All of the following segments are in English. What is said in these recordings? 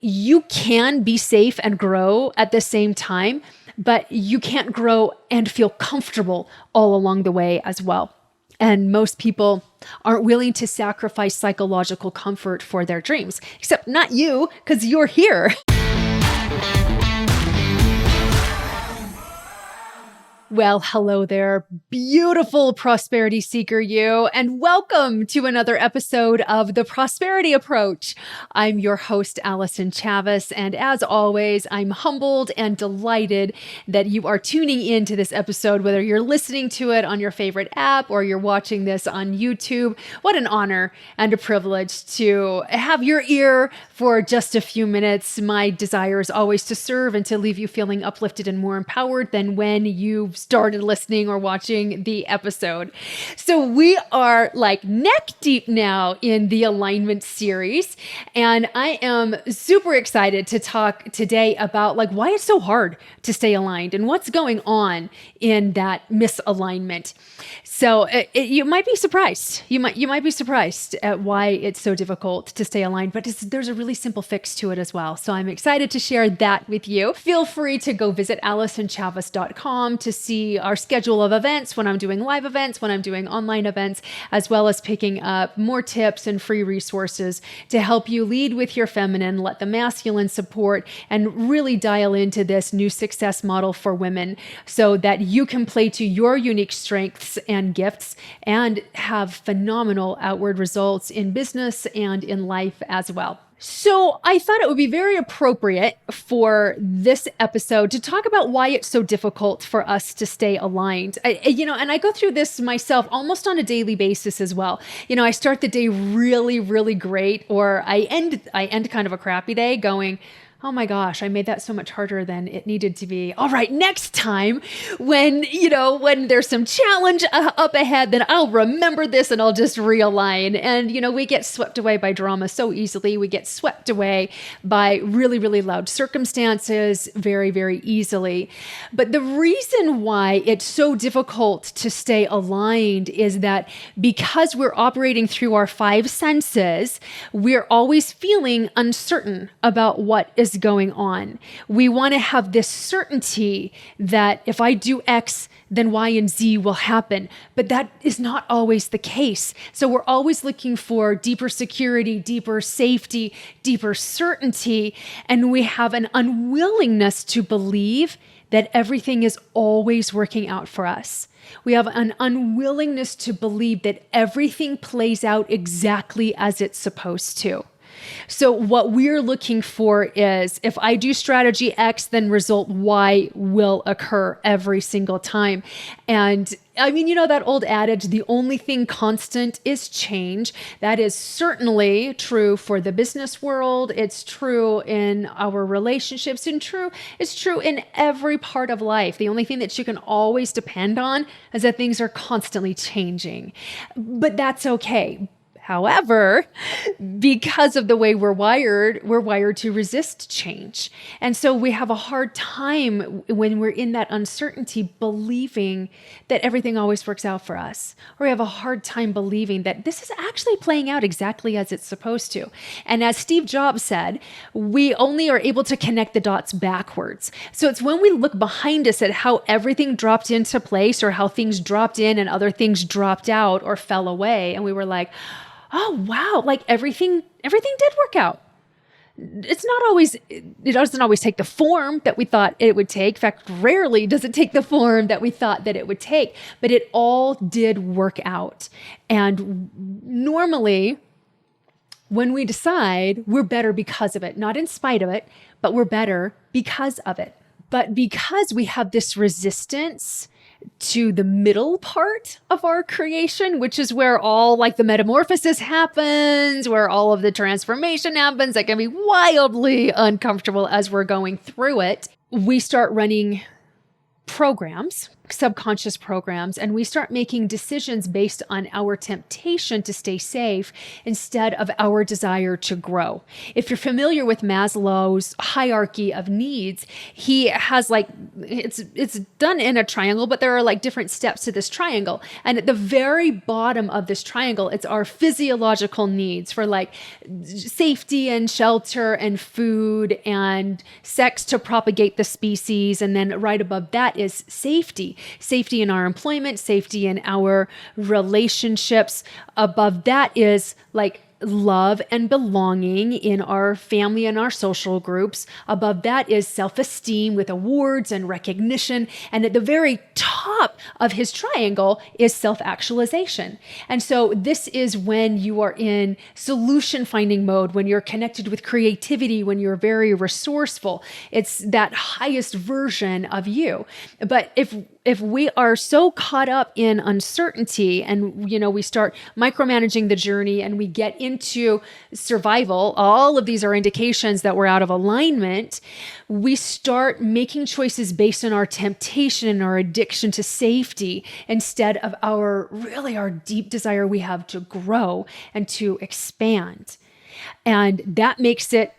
You can be safe and grow at the same time, but you can't grow and feel comfortable all along the way as well. And most people aren't willing to sacrifice psychological comfort for their dreams, except not you, because you're here. Well, hello there, beautiful prosperity seeker you, and welcome to another episode of The Prosperity Approach. I'm your host, Allyson Chavez, and as always, I'm humbled and delighted that you are tuning into this episode, whether you're listening to it on your favorite app or you're watching this on YouTube. What an honor and a privilege to have your ear for just a few minutes. My desire is always to serve and to leave you feeling uplifted and more empowered than when you started listening or watching the episode. So we are like neck deep now in the alignment series. And I am super excited to talk today about like why it's so hard to stay aligned and what's going on in that misalignment. So you might be surprised. You might be surprised at why it's so difficult to stay aligned, but there's a really simple fix to it as well. So I'm excited to share that with you. Feel free to go visit allysonchavez.com to see our schedule of events, when I'm doing live events, when I'm doing online events, as well as picking up more tips and free resources to help you lead with your feminine, let the masculine support, and really dial into this new success model for women so that you can play to your unique strengths and gifts and have phenomenal outward results in business and in life as well. So I thought it would be very appropriate for this episode to talk about why it's so difficult for us to stay aligned. And I go through this myself almost on a daily basis as well. I start the day really, really great, or I end kind of a crappy day going, oh my gosh, I made that so much harder than it needed to be. All right, next time when there's some challenge up ahead, then I'll remember this and I'll just realign. And, we get swept away by drama so easily. We get swept away by really, really loud circumstances very, very easily. But the reason why it's so difficult to stay aligned is that because we're operating through our five senses, we're always feeling uncertain about what is going on. We want to have this certainty that if I do X, then Y and Z will happen. But that is not always the case. So we're always looking for deeper security, deeper safety, deeper certainty. And we have an unwillingness to believe that everything is always working out for us. We have an unwillingness to believe that everything plays out exactly as it's supposed to. So what we're looking for is if I do strategy X, then result Y will occur every single time. And I mean, that old adage, the only thing constant is change. That is certainly true for the business world. It's true in our relationships, and it's true in every part of life. The only thing that you can always depend on is that things are constantly changing. But that's okay. However, because of the way we're wired to resist change. And so we have a hard time when we're in that uncertainty believing that everything always works out for us. Or we have a hard time believing that this is actually playing out exactly as it's supposed to. And as Steve Jobs said, we only are able to connect the dots backwards. So it's when we look behind us at how everything dropped into place or how things dropped in and other things dropped out or fell away. And we were like, oh, wow, like everything did work out. It doesn't always take the form that we thought it would take. In fact, rarely does it take the form that we thought that it would take, but it all did work out. And normally, when we decide, we're better because of it, not in spite of it, but we're better because of it. But because we have this resistance to the middle part of our creation, which is where all like the metamorphosis happens, where all of the transformation happens, that can be wildly uncomfortable as we're going through it. We start running programs subconscious programs, and we start making decisions based on our temptation to stay safe instead of our desire to grow. If you're familiar with Maslow's hierarchy of needs, he has it's done in a triangle, but there are like different steps to this triangle. And at the very bottom of this triangle, it's our physiological needs for like safety and shelter and food and sex to propagate the species. And then right above that is safety in our employment, safety in our relationships. Above that is like love and belonging in our family and our social groups. Above that is self-esteem with awards and recognition. And at the very top of his triangle is self-actualization. And so this is when you are in solution finding mode, when you're connected with creativity, when you're very resourceful. It's that highest version of you. But if we are so caught up in uncertainty and, we start micromanaging the journey and we get into survival, all of these are indications that we're out of alignment. We start making choices based on our temptation and our addiction to safety instead of our deep desire we have to grow and to expand. And that makes it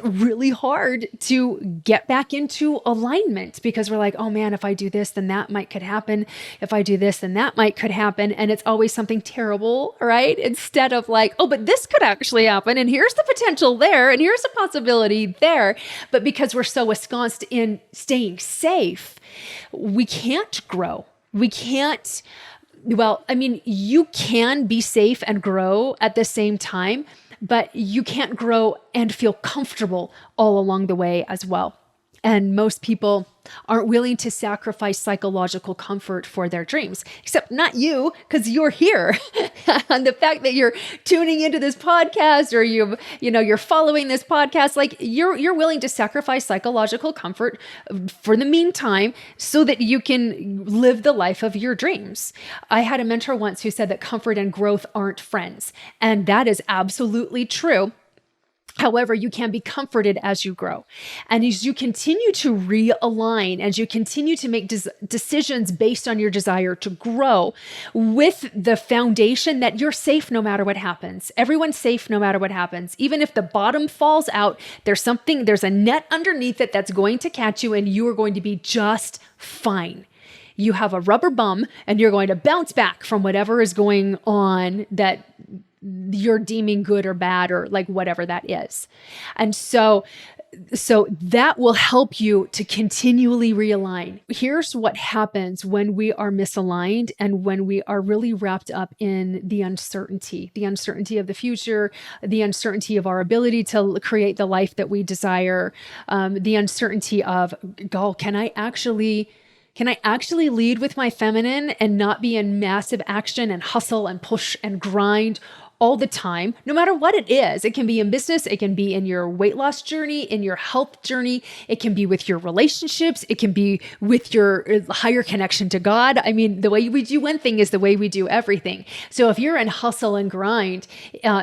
really hard to get back into alignment because we're like, oh man, if I do this, then that could happen. If I do this, then that could happen. And it's always something terrible, right? Instead of like, oh, but this could actually happen. And here's the potential there. And here's the possibility there. But because we're so ensconced in staying safe, we can't grow. We can't. Well, I mean, you can be safe and grow at the same time, but you can't grow and feel comfortable all along the way as well. And most people aren't willing to sacrifice psychological comfort for their dreams, except not you, because you're here. And the fact that you're tuning into this podcast or you're following this podcast, like you're willing to sacrifice psychological comfort for the meantime so that you can live the life of your dreams. I had a mentor once who said that comfort and growth aren't friends. And that is absolutely true. However, you can be comforted as you grow. And as you continue to realign, as you continue to make decisions based on your desire to grow with the foundation that you're safe no matter what happens. Everyone's safe no matter what happens. Even if the bottom falls out, there's a net underneath it that's going to catch you and you are going to be just fine. You have a rubber bum and you're going to bounce back from whatever is going on that you're deeming good or bad or like whatever that is. And so that will help you to continually realign. Here's what happens when we are misaligned and when we are really wrapped up in the uncertainty of the future, the uncertainty of our ability to create the life that we desire, the uncertainty of, can I actually lead with my feminine and not be in massive action and hustle and push and grind all the time, no matter what it is? It can be in business. It can be in your weight loss journey, in your health journey. It can be with your relationships. It can be with your higher connection to God. I mean, the way we do one thing is the way we do everything. So if you're in hustle and grind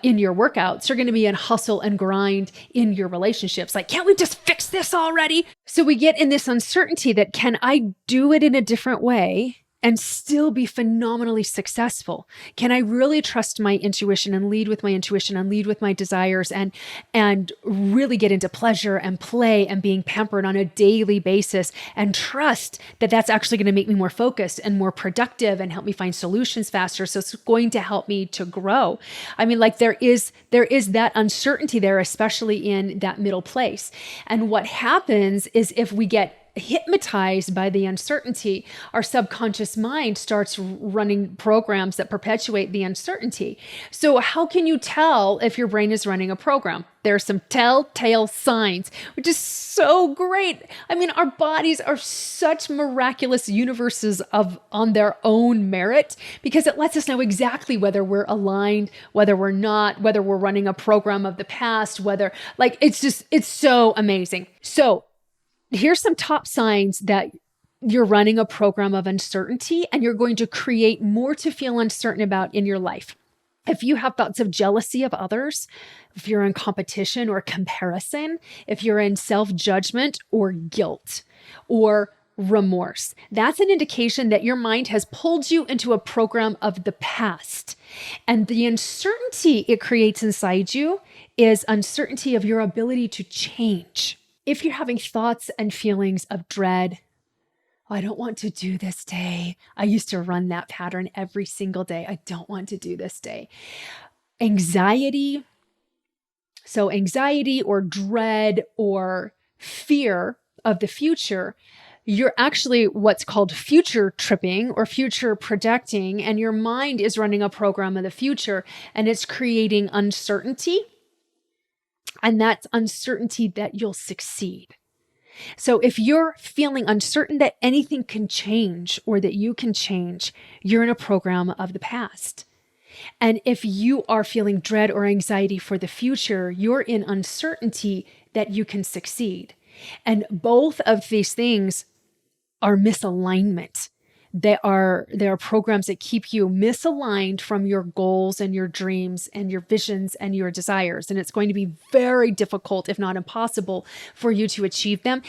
in your workouts, you're going to be in hustle and grind in your relationships. Like, can't we just fix this already? So we get in this uncertainty that, can I do it in a different way and still be phenomenally successful? Can I really trust my intuition and lead with my intuition and lead with my desires and really get into pleasure and play and being pampered on a daily basis and trust that that's actually going to make me more focused and more productive and help me find solutions faster? So it's going to help me to grow. I mean, like there is that uncertainty there, especially in that middle place. And what happens is if we get hypnotized by the uncertainty, our subconscious mind starts running programs that perpetuate the uncertainty. So how can you tell if your brain is running a program? There are some telltale signs, which is so great. I mean, our bodies are such miraculous universes on their own merit because it lets us know exactly whether we're aligned, whether we're not, whether we're running a program of the past, it's so amazing. So here's some top signs that you're running a program of uncertainty and you're going to create more to feel uncertain about in your life. If you have thoughts of jealousy of others, if you're in competition or comparison, if you're in self-judgment or guilt or remorse. That's an indication that your mind has pulled you into a program of the past. And the uncertainty it creates inside you is uncertainty of your ability to change. If you're having thoughts and feelings of dread, I don't want to do this day. I used to run that pattern every single day. I don't want to do this day. Anxiety. So anxiety or dread or fear of the future, you're actually what's called future tripping or future projecting, and your mind is running a program of the future and it's creating uncertainty. And that's uncertainty that you'll succeed. So if you're feeling uncertain that anything can change or that you can change, you're in a program of the past. And if you are feeling dread or anxiety for the future, you're in uncertainty that you can succeed. And both of these things are misalignment. They are programs that keep you misaligned from your goals and your dreams and your visions and your desires. And it's going to be very difficult, if not impossible, for you to achieve them.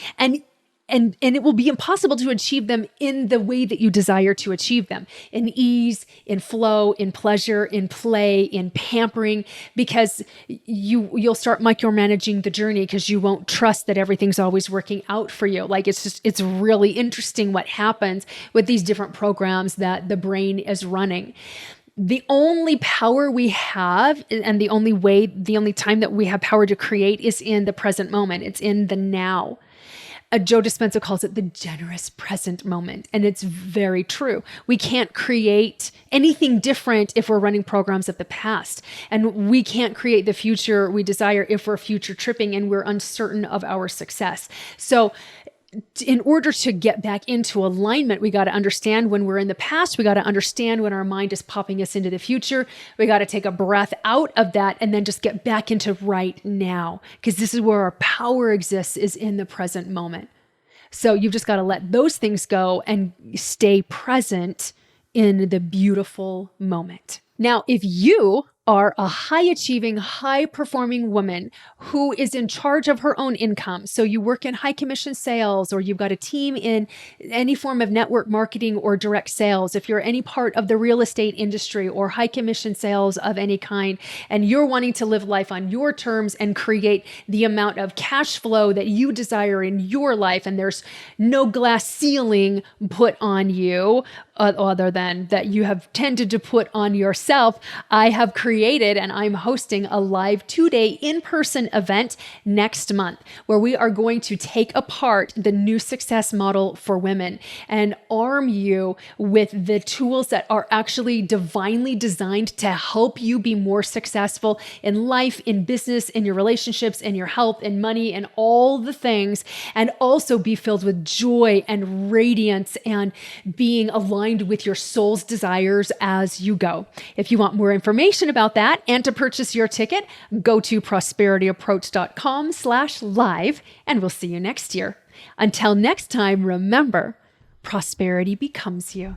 And it will be impossible to achieve them in the way that you desire to achieve them, in ease, in flow, in pleasure, in play, in pampering, because you'll start micromanaging the journey because you won't trust that everything's always working out for you. Like it's really interesting what happens with these different programs that the brain is running. The only power we have and the only time that we have power to create is in the present moment. It's in the now. Joe Dispenza calls it the generous present moment. And it's very true. We can't create anything different if we're running programs of the past. And we can't create the future we desire if we're future tripping and we're uncertain of our success. So in order to get back into alignment, we got to understand when we're in the past. We got to understand when our mind is popping us into the future. We got to take a breath out of that and then just get back into right now, because this is where our power exists, is in the present moment. So you've just got to let those things go and stay present in the beautiful moment. Now, if you are a high-achieving, high-performing woman who is in charge of her own income. So you work in high-commission sales, or you've got a team in any form of network marketing or direct sales. If you're any part of the real estate industry or high-commission sales of any kind, and you're wanting to live life on your terms and create the amount of cash flow that you desire in your life, and there's no glass ceiling put on you other than that you have tended to put on yourself, I have created and I'm hosting a live 2-day in-person event next month where we are going to take apart the new success model for women and arm you with the tools that are actually divinely designed to help you be more successful in life, in business, in your relationships, in your health and money and all the things, and also be filled with joy and radiance and being aligned with your soul's desires as you go. If you want more information about that and to purchase your ticket, go to prosperityapproach.com/live, and we'll see you next year. Until next time, remember, prosperity becomes you.